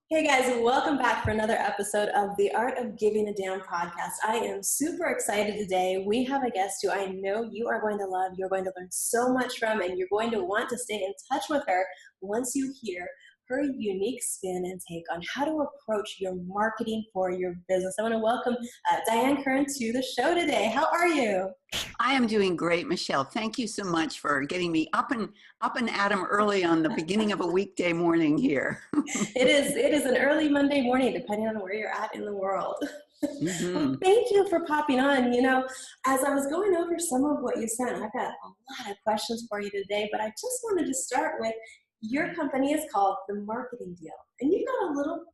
Hey guys, welcome back for another episode of the Art of Giving a Damn podcast. I am super excited today. We have a guest who I know you are going to love, you're going to learn so much from, and you're going to want to stay in touch with her once you hear her unique spin and take on how to approach your marketing for your business. I want to welcome Diane Curran to the show today. How are you? I am doing great, Michelle. Thank you so much for getting me up and at 'em early on the beginning of a weekday morning here. It is an early Monday morning, depending on where you're at in the world. Well, thank you for popping on. You know, as I was going over some of what you sent, I've got a lot of questions for you today, but I just wanted to start with your company is called The Marketing Deal, and you've got a little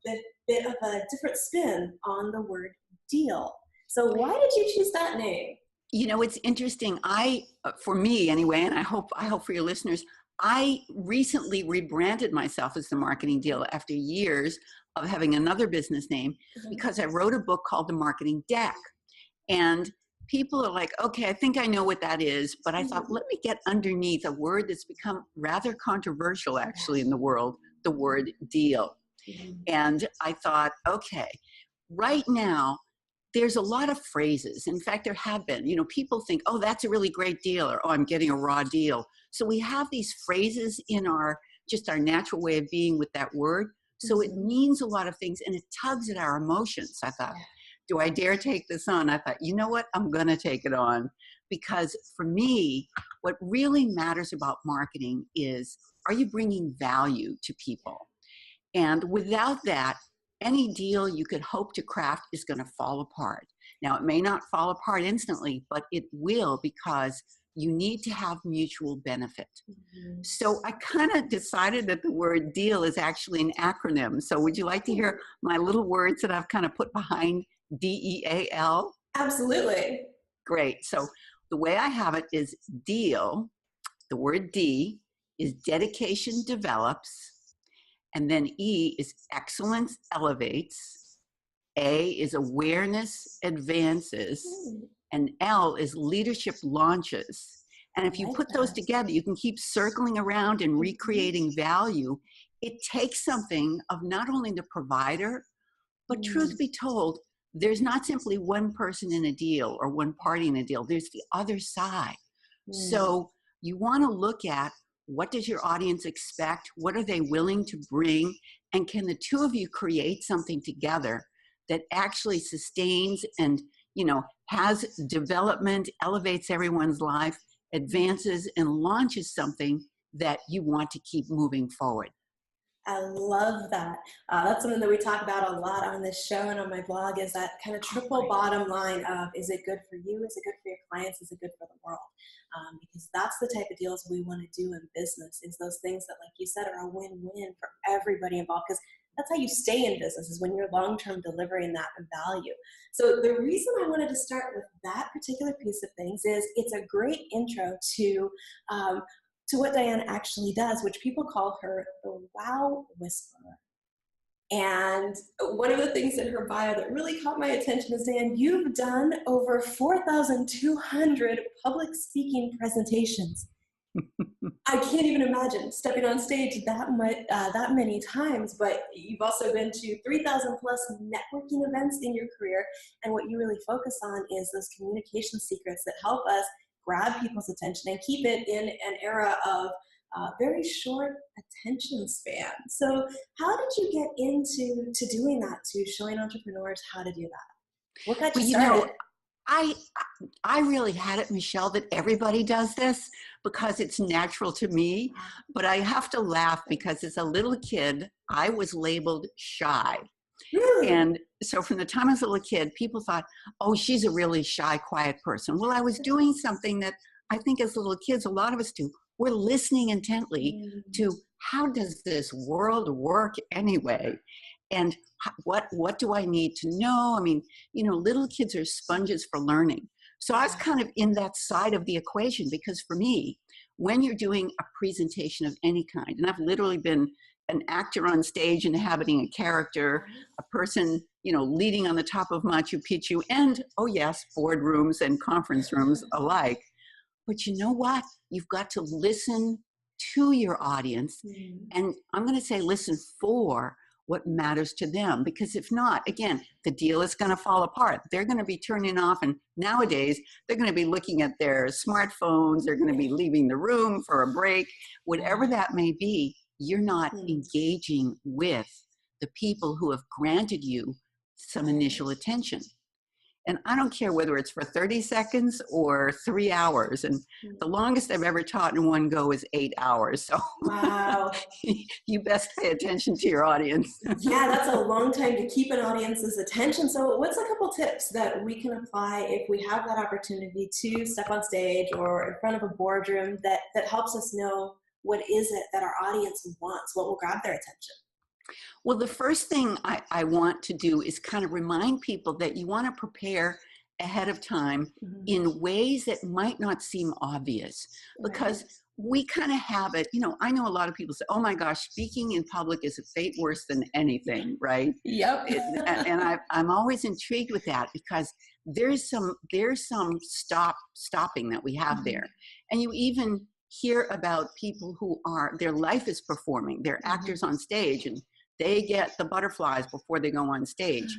bit of a different spin on the word deal. So why did you choose that name? You know, it's interesting. For me anyway, and I hope for your listeners, I recently rebranded myself as The Marketing Deal after years of having another business name because I wrote a book called The Marketing Deck. And people are like, okay, I think I know what that is, but I thought, let me get underneath a word that's become rather controversial actually in the world, the word deal. And I thought, okay, right now, there's a lot of phrases. In fact, there have been, people think, oh, that's a really great deal, or oh, I'm getting a raw deal. So we have these phrases in our natural way of being with that word. So it means a lot of things and it tugs at our emotions. I thought, do I dare take this on? I thought, you know what? I'm going to take it on, because for me, what really matters about marketing is, are you bringing value to people? And without that, any deal you could hope to craft is going to fall apart. Now, it may not fall apart instantly, but it will, because you need to have mutual benefit. So I kind of decided that the word deal is actually an acronym. So would you like to hear my little words that I've kind of put behind DEAL? Absolutely. Great. So the way I have it is deal. The word D is dedication develops. And then E is excellence elevates. A is awareness advances. And L is leadership launches. And if you put those together, you can keep circling around and recreating value. It takes something of not only the provider, but truth be told, there's not simply one person in a deal or one party in a deal. There's the other side. So you want to look at, what does your audience expect? What are they willing to bring? And can the two of you create something together that actually sustains and, has development, elevates everyone's life, advances, and launches something that you want to keep moving forward? I love that. That's something that we talk about a lot on this show and on my blog, is that kind of triple bottom line of, is it good for you? Is it good for your clients? Is it good for the world? Because that's the type of deals we want to do in business, is those things that, like you said, are a win-win for everybody involved, because that's how you stay in business, is when you're long-term delivering that value. So the reason I wanted to start with that particular piece of things is it's a great intro to what Diane actually does, which people call her the Wow Whisperer. And one of the things in her bio that really caught my attention is, Diane, you've done over 4,200 public speaking presentations. I can't even imagine stepping on stage that many times, but you've also been to 3,000 plus networking events in your career, and what you really focus on is those communication secrets that help us grab people's attention and keep it in an era of very short attention span. So how did you get into doing that, to showing entrepreneurs how to do that? What got you started? I really had it, Michelle, that everybody does this because it's natural to me. But I have to laugh because as a little kid, I was labeled shy. And so from the time I was a little kid, people thought, oh, she's a really shy, quiet person. Well, I was doing something that I think as little kids, a lot of us do. We're listening intently to, how does this world work anyway? And what do I need to know? I mean, little kids are sponges for learning. So I was kind of in that side of the equation, because for me, when you're doing a presentation of any kind, and I've literally been an actor on stage inhabiting a character, a person, leading on the top of Machu Picchu, and, oh yes, boardrooms and conference rooms alike. But you know what? You've got to listen to your audience. And I'm going to say listen for what matters to them. Because if not, again, the deal is going to fall apart. They're going to be turning off, and nowadays they're going to be looking at their smartphones. They're going to be leaving the room for a break, whatever that may be. You're not engaging with the people who have granted you some initial attention. And I don't care whether it's for 30 seconds or 3 hours. And the longest I've ever taught in one go is 8 hours. So Wow. you best pay attention to your audience. Yeah, that's a long time to keep an audience's attention. So what's a couple tips that we can apply if we have that opportunity to step on stage or in front of a boardroom that helps us know what is it that our audience wants, what will grab their attention? Well, the first thing I want to do is kind of remind people that you want to prepare ahead of time in ways that might not seem obvious, because we kind of have it, I know a lot of people say, oh my gosh, speaking in public is a fate worse than anything, right? Yep. And I'm always intrigued with that, because there's some stopping that we have there. And you even hear about people who their life is performing, they're actors on stage, and they get the butterflies before they go on stage.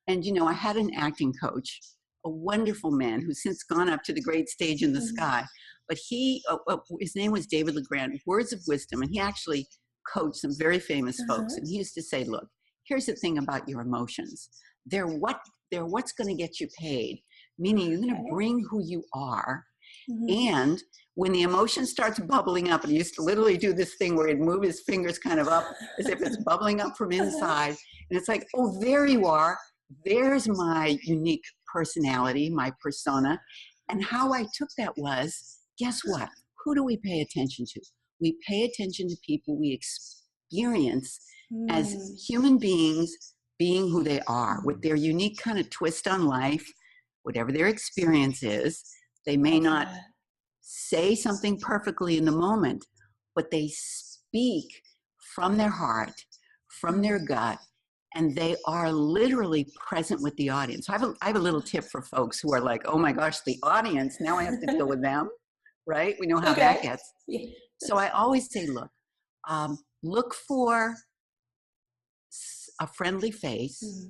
And, I had an acting coach, a wonderful man who's since gone up to the great stage in the sky. But his name was David LeGrand, Words of Wisdom. And he actually coached some very famous folks. And he used to say, look, here's the thing about your emotions. They're what's going to get you paid, meaning you're going to bring who you are. And when the emotion starts bubbling up, and he used to literally do this thing where he'd move his fingers kind of up as if it's bubbling up from inside. And it's like, oh, there you are. There's my unique personality, my persona. And how I took that was, guess what? Who do we pay attention to? We pay attention to people we experience as human beings being who they are, with their unique kind of twist on life, whatever their experience is. They may not say something perfectly in the moment, but they speak from their heart, from their gut, and they are literally present with the audience. So I have a little tip for folks who are like, oh my gosh, the audience, now I have to deal with them, right? We know how that gets. So I always say, look for a friendly face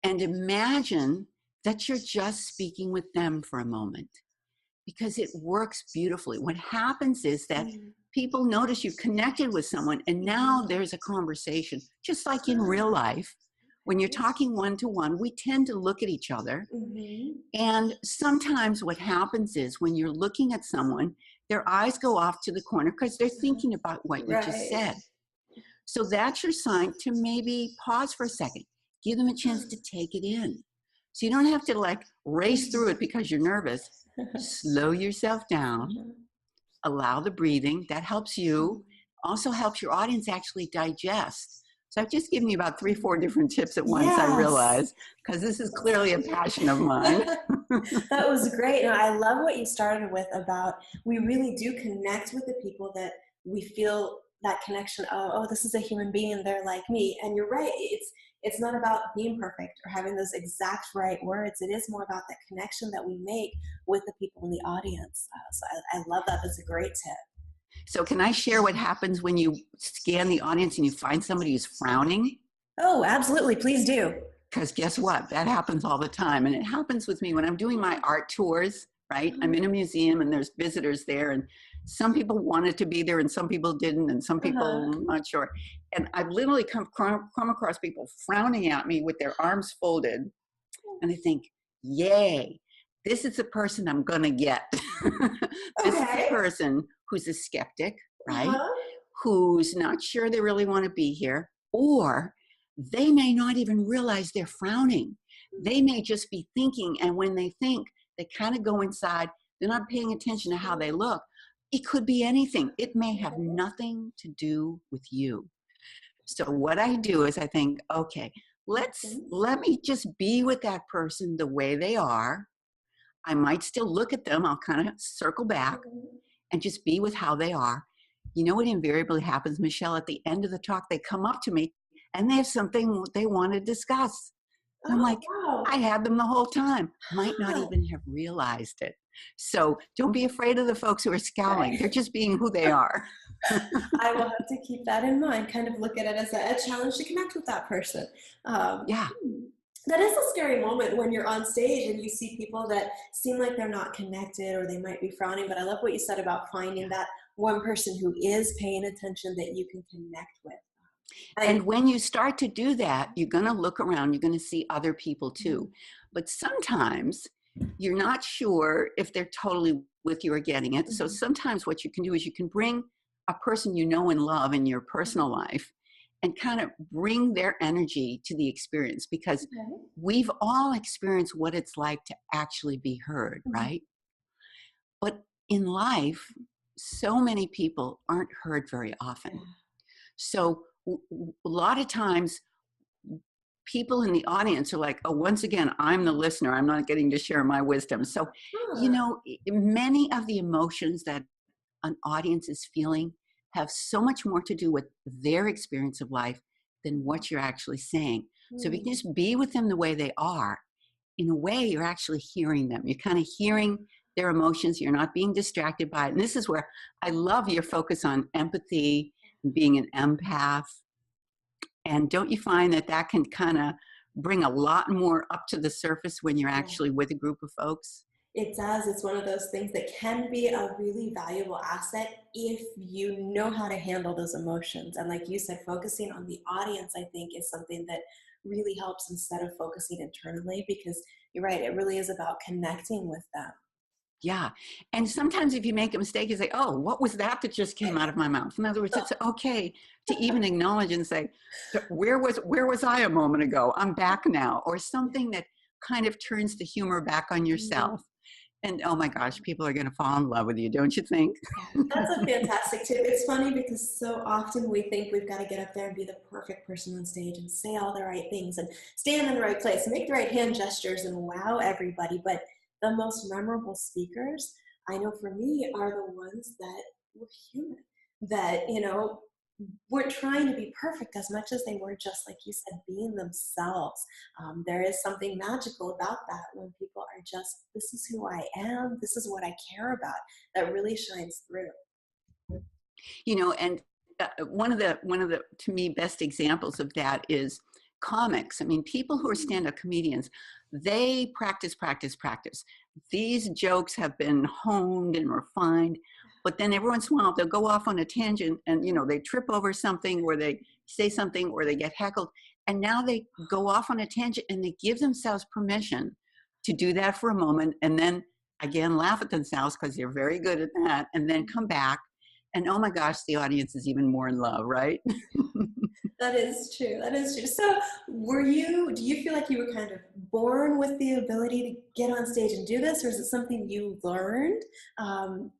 and imagine that you're just speaking with them for a moment, because it works beautifully. What happens is that people notice you've connected with someone, and now there's a conversation. Just like in real life, when you're talking one-to-one, we tend to look at each other. And sometimes what happens is when you're looking at someone, their eyes go off to the corner because they're thinking about what you just said. So that's your sign to maybe pause for a second, give them a chance to take it in. So you don't have to race through it because you're nervous. Slow yourself down, allow the breathing. That helps you, also helps your audience actually digest. So I've just given you about 3-4 different tips at once, I realize, because this is clearly a passion of mine. That was great. And I love what you started with about we really do connect with the people that we feel that connection of, oh, this is a human being and they're like me. And you're right. It's not about being perfect or having those exact right words. It is more about that connection that we make with the people in the audience. So I love that. That's a great tip. So can I share what happens when you scan the audience and you find somebody who's frowning? Oh, absolutely. Please do. Because guess what? That happens all the time. And it happens with me when I'm doing my art tours, right? I'm in a museum and there's visitors there, and some people wanted to be there and some people didn't, and some people, I'm not sure. And I've literally come across people frowning at me with their arms folded. And I think, yay, this is the person I'm going to get. This is the person who's a skeptic, right? Who's not sure they really want to be here, or they may not even realize they're frowning. They may just be thinking, and when they think, they kind of go inside. They're not paying attention to how they look. It could be anything. It may have nothing to do with you. So what I do is I think, okay, let me just be with that person the way they are. I might still look at them. I'll kind of circle back and just be with how they are. You know what invariably happens, Michelle? At the end of the talk, they come up to me and they have something they want to discuss. And I'm like, I had them the whole time. Might not even have realized it. So don't be afraid of the folks who are scowling. They're just being who they are. I will have to keep that in mind, kind of look at it as a challenge to connect with that person. Yeah. That is a scary moment when you're on stage and you see people that seem like they're not connected or they might be frowning. But I love what you said about finding that one person who is paying attention that you can connect with. And I, when you start to do that, you're going to look around, you're going to see other people too. Mhm. But sometimes you're not sure if they're totally with you or getting it. So Mhm. sometimes what you can do is you can bring a person you know and love in your personal life and kind of bring their energy to the experience, because Okay. we've all experienced what it's like to actually be heard, Mhm. right? But in life, so many people aren't heard very often. Yeah. So a lot of times people in the audience are like, oh, once again, I'm the listener. I'm not getting to share my wisdom. So, Huh. many of the emotions that an audience is feeling have so much more to do with their experience of life than what you're actually saying. So if you can Hmm. just be with them the way they are, in a way, you're actually hearing them. You're kind of hearing their emotions. You're not being distracted by it. And this is where I love your focus on empathy and being an empath. And don't you find that that can kind of bring a lot more up to the surface when you're Yeah. actually with a group of folks? It does. It's one of those things that can be a really valuable asset if you know how to handle those emotions. And like you said, focusing on the audience, I think, is something that really helps instead of focusing internally, because you're right, it really is about connecting with them. Yeah. And sometimes if you make a mistake, you say, oh, what was that that just came out of my mouth? In other words, it's okay to even acknowledge and say, where was I a moment ago? I'm back now. Or something that kind of turns the humor back on Mhm. yourself. And oh my gosh, people are going to fall in love with you, don't you think? Yeah, that's a fantastic tip. It's funny because so often we think we've got to get up there and be the perfect person on stage and say all the right things and stand in the right place and make the right hand gestures and wow everybody. But the most memorable speakers, I know for me, are the ones that were human, that, weren't trying to be perfect as much as they were, just like you said, being themselves. There is something magical about that when people are just, this is who I am, this is what I care about, that really shines through. And one of the to me best examples of that is comics. I mean, people who are Mm. stand-up comedians, they practice, practice, practice. These jokes have been honed and refined, but then every once in a while they'll go off on a tangent and they trip over something, or they say something, or they get heckled, and now they go off on a tangent and they give themselves permission to do that for a moment, and then again laugh at themselves because they're very good at that, and then come back, and oh my gosh, the audience is even more in love, right? That is true. That is true. So, do you feel like you were kind of born with the ability to get on stage and do this, or is it something you learned? Um,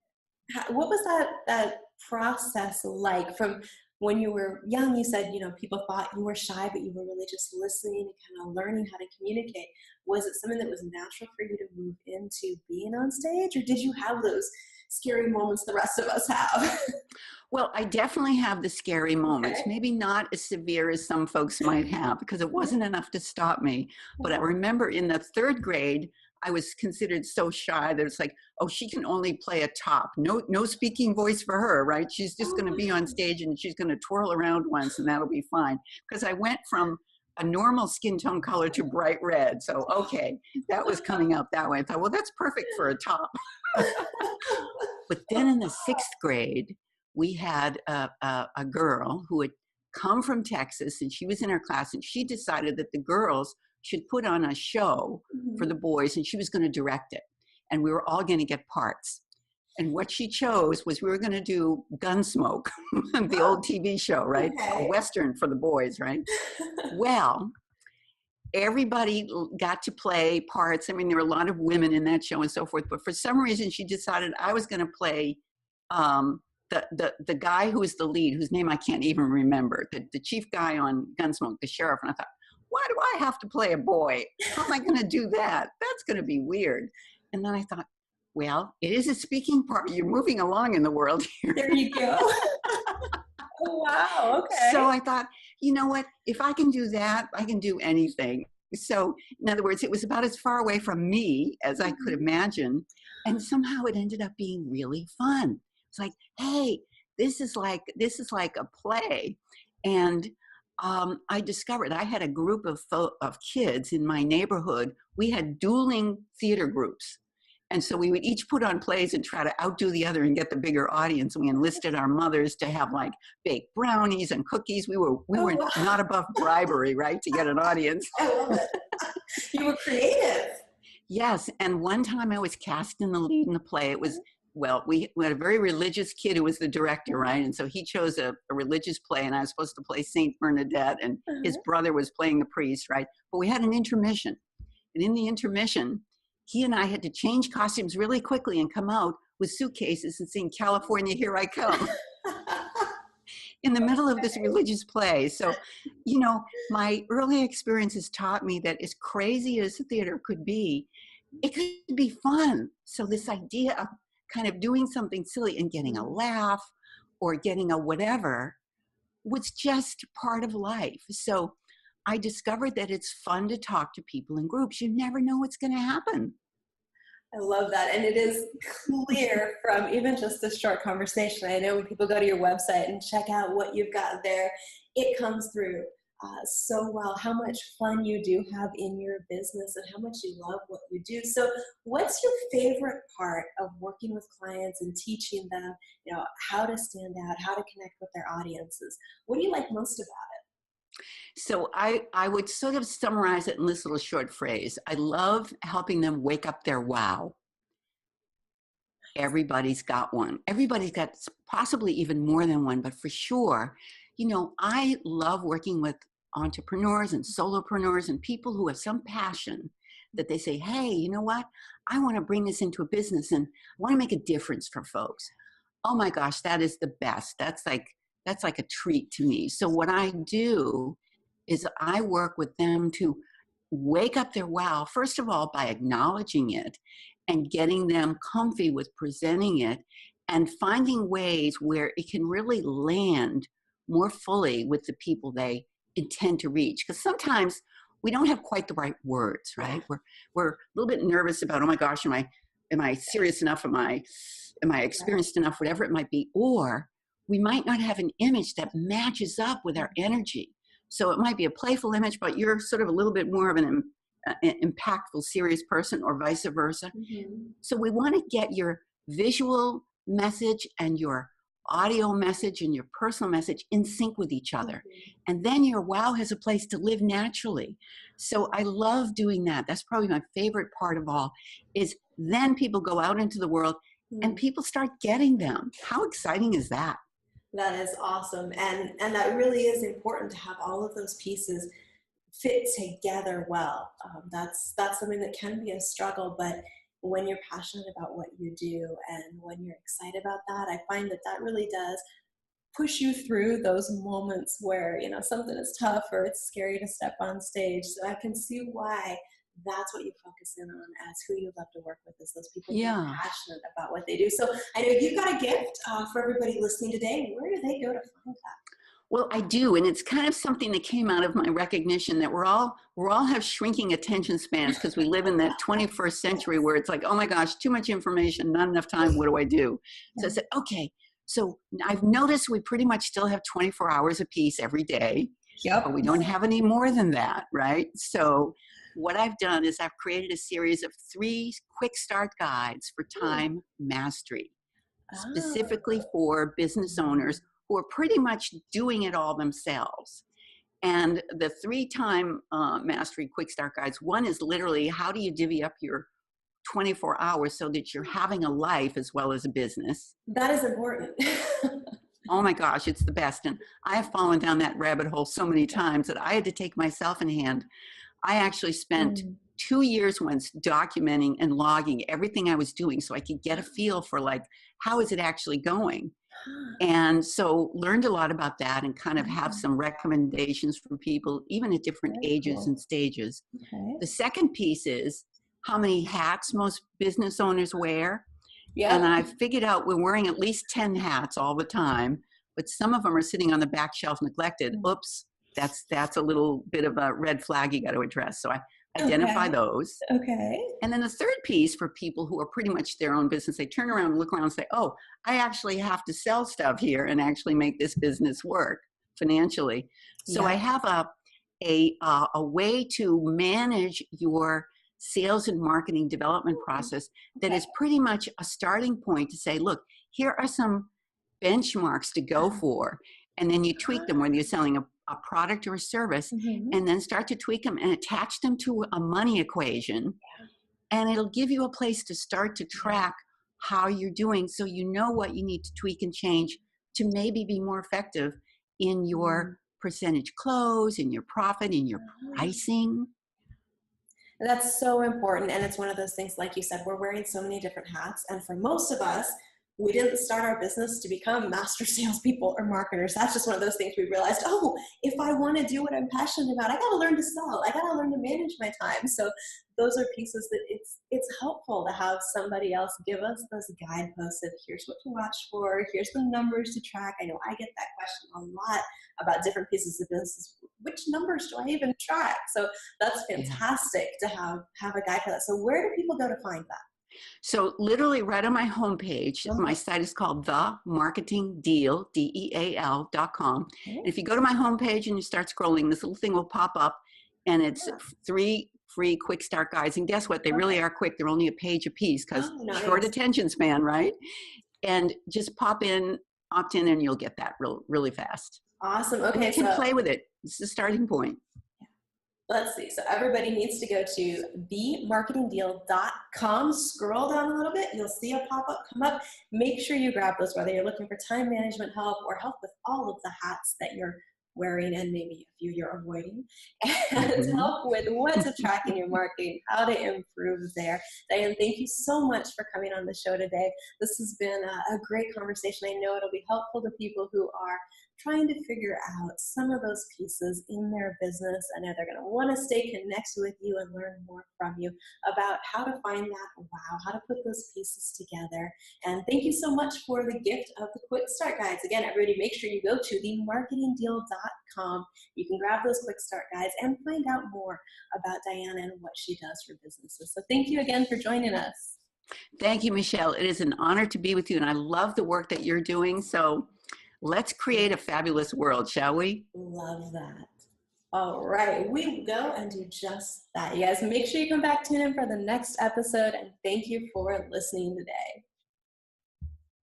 what was that process like from when you were young? You said people thought you were shy, but you were really just listening and kind of learning how to communicate. Was it something that was natural for you to move into being on stage, or did you have those scary moments the rest of us have? Well, I definitely have the scary moments, Okay. maybe not as severe as some folks might have, because it wasn't enough to stop me. But I remember in the third grade, I was considered so shy that it's like, oh, she can only play a top. No speaking voice for her, right? She's just Oh going to my be on gosh. stage and she's going to twirl around once and that'll be fine. Because I went from a normal skin tone color to bright red. So, okay, that was coming out that way. I thought, well, that's perfect for a top. But then in the sixth grade, we had a girl who had come from Texas, and she was in our class, and she decided that the girls should put on a show for Mhm. the boys, and she was going to direct it. And we were all going to get parts. And what she chose was we were going to do Gunsmoke, the old TV show, right? A Okay. Western for the boys, right? Well, everybody got to play parts. I mean, there were a lot of women in that show and so forth, but for some reason she decided I was going to play um, the guy who was the lead, whose name I can't even remember, the chief guy on Gunsmoke, the sheriff. And I thought, why do I have to play a boy? How am I going to do that? That's going to be weird. And then I thought, well, it is a speaking part. You're moving along in the world here. There you go. Oh, wow. So Okay. I thought, you know what? If I can do that, I can do anything. So, in other words, it was about as far away from me as I could Mhm. imagine. And somehow it ended up being really fun. It's like, hey, this is like a play. And I discovered I had a group of kids in my neighborhood. We had dueling theater groups. And so we would each put on plays and try to outdo the other and get the bigger audience. We enlisted our mothers to have like baked brownies and cookies. We were wow. not above bribery, right, to get an audience. I love it. You were creative. Yes. And one time I was cast in the lead in the play. It was, well, we had a very religious kid who was the director, right? And so he chose a religious play, and I was supposed to play Saint Bernadette, and his brother was playing the priest, right? But we had an intermission. And in the intermission, he and I had to change costumes really quickly and come out with suitcases and sing California, Here I Come in the middle of this religious play. So, you know, my early experiences taught me that as crazy as theater could be, it could be fun. So this idea of kind of doing something silly and getting a laugh or getting a whatever was just part of life. So I discovered that it's fun to talk to people in groups. You never know what's going to happen. I love that. And it is clear from even just this short conversation. I know when people go to your website and check out what you've got there, it comes through so well how much fun you do have in your business and how much you love what you do. So what's your favorite part of working with clients and teaching them, you know, how to stand out, how to connect with their audiences? What do you like most about it? So I would sort of summarize it in this little short phrase. I love helping them wake up their wow. Everybody's got one. Everybody's got possibly even more than one, but for sure, you know, I love working with entrepreneurs and solopreneurs and people who have some passion that they say, hey, you know what? I want to bring this into a business and I want to make a difference for folks. Oh my gosh, that is the best. That's like a treat to me. So what I do is I work with them to wake up their wow, first of all, by acknowledging it and getting them comfy with presenting it and finding ways where it can really land more fully with the people they intend to reach. Because sometimes we don't have quite the right words, right? We're a little bit nervous about, oh my gosh, am I serious enough? Am I experienced enough? Whatever it might be. Or we might not have an image that matches up with our energy. So it might be a playful image, but you're sort of a little bit more of an impactful, serious person, or vice versa. So we want to get your visual message and your audio message and your personal message in sync with each other. And then your wow has a place to live naturally. So I love doing that. That's probably my favorite part of all, is then people go out into the world and people start getting them. How exciting is that? That is awesome. And that really is important to have all of those pieces fit together well. That's something that can be a struggle, but when you're passionate about what you do and when you're excited about that, I find that really does push you through those moments where, you know, something is tough or it's scary to step on stage. So I can see why that's what you focus in on as who you love to work with, is those people who are passionate about what they do. So I know you've got a gift for everybody listening today. Where do they go to find that? Well, I do, and it's kind of something that came out of my recognition that we're all have shrinking attention spans because we live in that 21st century where it's like, oh my gosh, too much information, not enough time. What do I do? So I said, okay. So I've noticed we pretty much still have 24 hours apiece every day. But we don't have any more than that, right? So what I've done is I've created a series of 3 quick start guides for time mastery, specifically for business owners who are pretty much doing it all themselves. And the 3 time mastery quick start guides, one is literally how do you divvy up your 24 hours so that you're having a life as well as a business. That is important. Oh my gosh, it's the best. And I've fallen down that rabbit hole so many times that I had to take myself in hand. I actually spent 2 years once documenting and logging everything I was doing so I could get a feel for like, how is it actually going? And so learned a lot about that and kind of have some recommendations for people, even at different ages and stages. The second piece is how many hats most business owners wear. And I figured out we're wearing at least 10 hats all the time, but some of them are sitting on the back shelf neglected. Oops, that's a little bit of a red flag you got to address. So I identify those. Okay. And then the third piece for people who are pretty much their own business, they turn around and look around and say, oh, I actually have to sell stuff here and actually make this business work financially. So I have a way to manage your sales and marketing development process that is pretty much a starting point to say, look, here are some benchmarks to go for. And then you tweak them, whether you're selling a product or a service, and then start to tweak them and attach them to a money equation. And it'll give you a place to start to track how you're doing, so you know what you need to tweak and change to maybe be more effective in your percentage close, in your profit, in your pricing. That's so important. And it's one of those things, like you said, we're wearing so many different hats. And for most of us, we didn't start our business to become master salespeople or marketers. That's just one of those things we realized, oh, if I want to do what I'm passionate about, I got to learn to sell. I got to learn to manage my time. So those are pieces that it's helpful to have somebody else give us those guideposts of here's what to watch for, here's the numbers to track. I know I get that question a lot about different pieces of business. Which numbers do I even track? So that's fantastic to have a guide for that. So where do people go to find that? So literally right on my homepage, my site is called themarketingdeal, DEAL.com. And if you go to my homepage and you start scrolling, this little thing will pop up, and it's 3 free quick start guides. And guess what? They really are quick. They're only a page a piece because short attention span, right? And just opt in, and you'll get that really fast. Awesome. Okay. You can play with it. It's the starting point. Let's see. So everybody needs to go to themarketingdeal.com. Scroll down a little bit. You'll see a pop-up come up. Make sure you grab those, whether you're looking for time management help or help with all of the hats that you're wearing and maybe a few you're avoiding, and help with what to track in your marketing, how to improve there. Diane, thank you so much for coming on the show today. This has been a great conversation. I know it'll be helpful to people who are trying to figure out some of those pieces in their business. I know they're going to want to stay connected with you and learn more from you about how to find that wow, how to put those pieces together. And thank you so much for the gift of the Quick Start Guides. Again, everybody, make sure you go to themarketingdeal.com. You can grab those Quick Start Guides and find out more about Diane and what she does for businesses. So thank you again for joining us. Thank you, Michelle. It is an honor to be with you, and I love the work that you're doing. So let's create a fabulous world, shall we? Love that. All right, we go and do just that. You guys, make sure you come back, tune in for the next episode, and thank you for listening today.